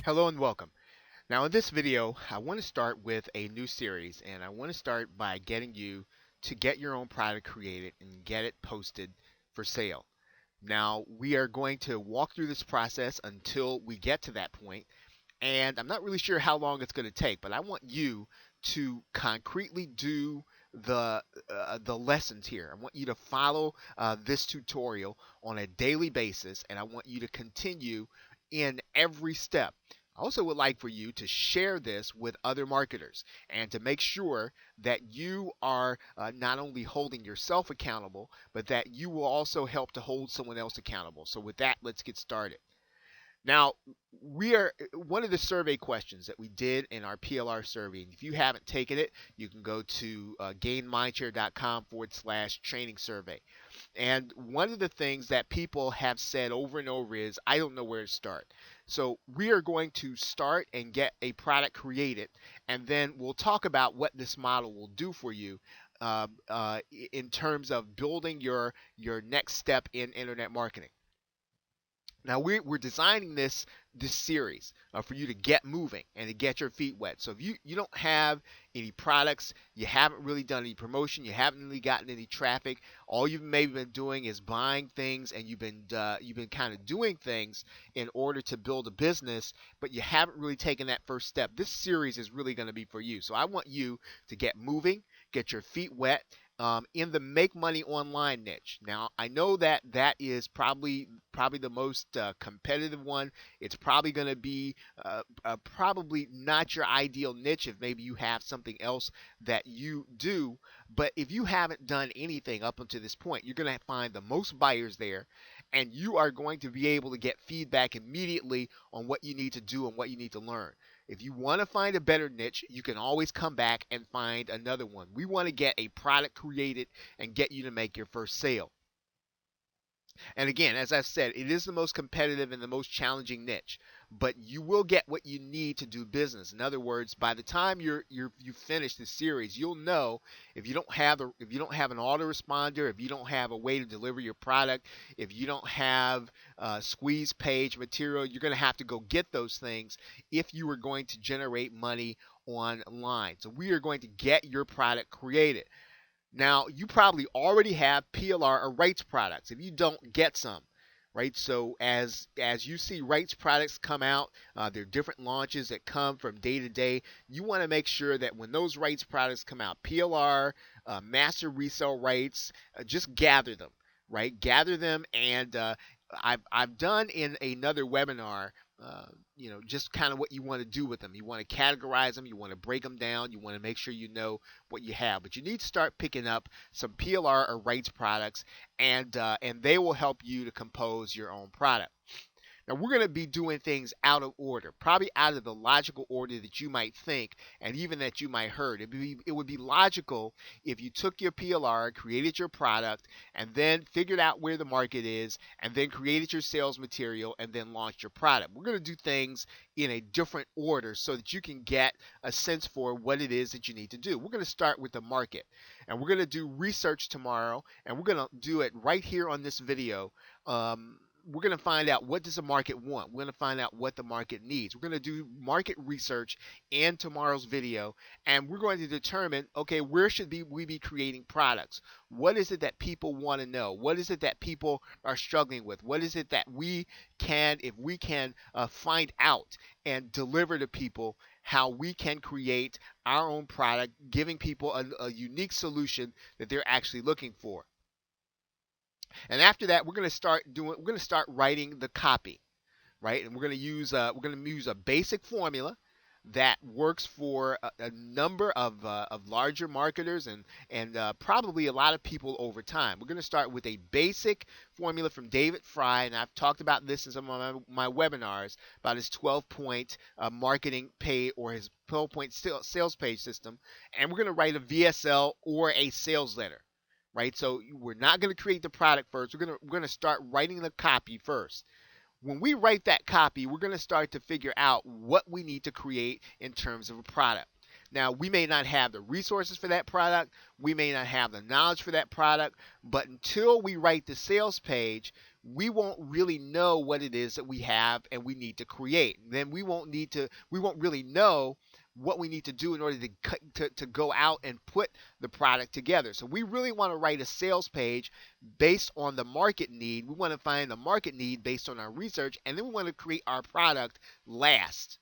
Hello and welcome. Now in this video, I want to start with a new series and I want to start by getting you to get your own product created and get it posted for sale. Now we are going to walk through this process until we get to that point, and I'm not really sure how long it's going to take, but I want you to concretely do the lessons here. I want you to follow this tutorial on a daily basis, and I want you to continue in every step. I also would like for you to share this with other marketers and to make sure that you are not only holding yourself accountable, but that you will also help to hold someone else accountable. So, with that, let's get started. Now, we are one of the survey questions that we did in our PLR survey. And if you haven't taken it, you can go to gainmindshare.com/training survey. And one of the things that people have said over and over is, I don't know where to start. So we are going to start and get a product created, and then we'll talk about what this model will do for you in terms of building your next step in internet marketing. Now we're designing this series for you to get moving and to get your feet wet. So if you don't have any products, you haven't really done any promotion, you haven't really gotten any traffic, all you've maybe been doing is buying things, and you've been kind of doing things in order to build a business, but you haven't really taken that first step. This series is really going to be for you. So I want you to get moving, get your feet wet, in the make money online niche. Now, I know that that is probably the most competitive one. It's probably going to be probably not your ideal niche if maybe you have something else that you do. But if you haven't done anything up until this point, you're going to find the most buyers there, and you are going to be able to get feedback immediately on what you need to do and what you need to learn. If you want to find a better niche, you can always come back and find another one. We want to get a product created and get you to make your first sale. And again, as I've said, it is the most competitive and the most challenging niche, but you will get what you need to do business. In other words, by the time you finish this series, you'll know if you don't have an autoresponder, if you don't have a way to deliver your product, if you don't have squeeze page material, you're going to have to go get those things if you are going to generate money online. So we are going to get your product created. Now, you probably already have PLR or rights products. If you don't, get some, right? So as you see rights products come out, there are different launches that come from day to day. You want to make sure that when those rights products come out, PLR, master resale rights, just gather them, right? Gather them, and I've done in another webinar. Just kind of what you want to do with them. You want to categorize them. You want to break them down. You want to make sure you know what you have. But you need to start picking up some PLR or rights products, and they will help you to compose your own product. Now, we're going to be doing things out of order, probably out of the logical order that you might think and even that you might heard. It would be logical if you took your PLR, created your product, and then figured out where the market is, and then created your sales material, and then launched your product. We're going to do things in a different order so that you can get a sense for what it is that you need to do. We're going to start with the market, and we're going to do research tomorrow, and we're going to do it right here on this video. We're going to find out what does the market want. We're going to find out what the market needs. We're going to do market research in tomorrow's video, and we're going to determine, okay, where should we be creating products? What is it that people want to know? What is it that people are struggling with? What is it that we can, if we can find out and deliver to people, how we can create our own product, giving people a unique solution that they're actually looking for. And after that, we're going to start writing the copy, right? And we're going to use a basic formula that works for a number of larger marketers and probably a lot of people over time. We're going to start with a basic formula from David Fry, and I've talked about this in some of my webinars about his 12-point marketing pay or his 12-point sales page system. And we're going to write a VSL or a sales letter, right? So we're not going to create the product first. We're going to start writing the copy first. When we write that copy, we're going to start to figure out what we need to create in terms of a product. Now, we may not have the resources for that product, we may not have the knowledge for that product, but until we write the sales page, we won't really know what it is that we have and we need to create. Then we won't really know what we need to do in order to go out and put the product together. So we really want to write a sales page based on the market need. We want to find the market need based on our research, and then we want to create our product last,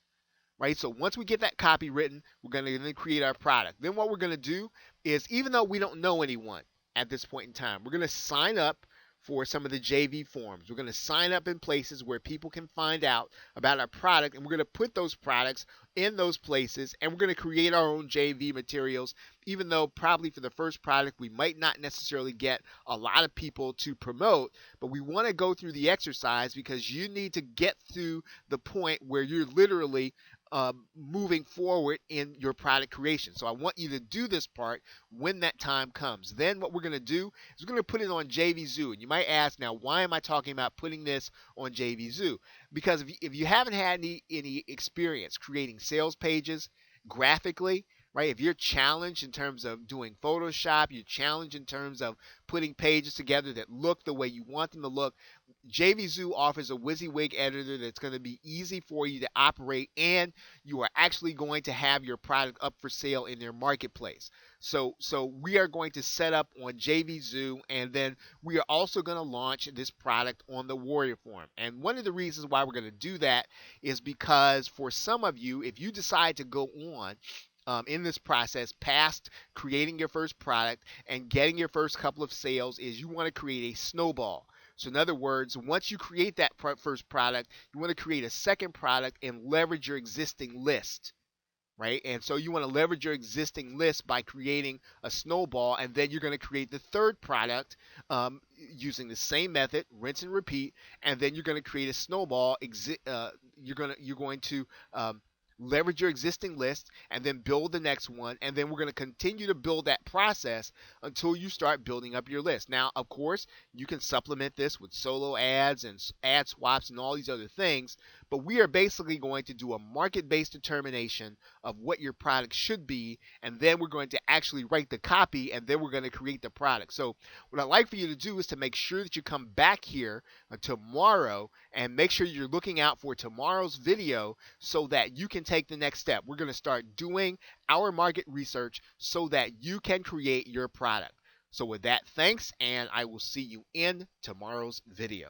right? So once we get that copy written, we're going to then create our product. Then what we're going to do is, even though we don't know anyone at this point in time, we're going to sign up for some of the JV forums. We're going to sign up in places where people can find out about our product, and we're going to put those products in those places, and we're going to create our own JV materials, even though probably for the first product we might not necessarily get a lot of people to promote, but we want to go through the exercise because you need to get to the point where you're literally moving forward in your product creation. So I want you to do this part when that time comes. Then what we're going to do is we're going to put it on JVZoo. And you might ask, now, why am I talking about putting this on JVZoo? Because if you haven't had any experience creating sales pages graphically, right? If you're challenged in terms of doing Photoshop, you're challenged in terms of putting pages together that look the way you want them to look, JVZoo offers a WYSIWYG editor that's going to be easy for you to operate, and you are actually going to have your product up for sale in their marketplace. So we are going to set up on JVZoo, and then we are also going to launch this product on the Warrior Forum. And one of the reasons why we're going to do that is because for some of you, if you decide to go on in this process past creating your first product and getting your first couple of sales, is you want to create a snowball. So in other words, once you create that first product, you want to create a second product and leverage your existing list, right? And so you want to leverage your existing list by creating a snowball, and then you're going to create the third product using the same method, rinse and repeat, and then you're going to create a snowball. You're going to leverage your existing list and then build the next one, and then we're going to continue to build that process until you start building up your list. Now, of course, you can supplement this with solo ads and ad swaps and all these other things, but we are basically going to do a market-based determination of what your product should be, and then we're going to actually write the copy, and then we're going to create the product. So what I'd like for you to do is to make sure that you come back here tomorrow and make sure you're looking out for tomorrow's video so that you can take the next step. We're going to start doing our market research so that you can create your product. So with that, thanks, and I will see you in tomorrow's video.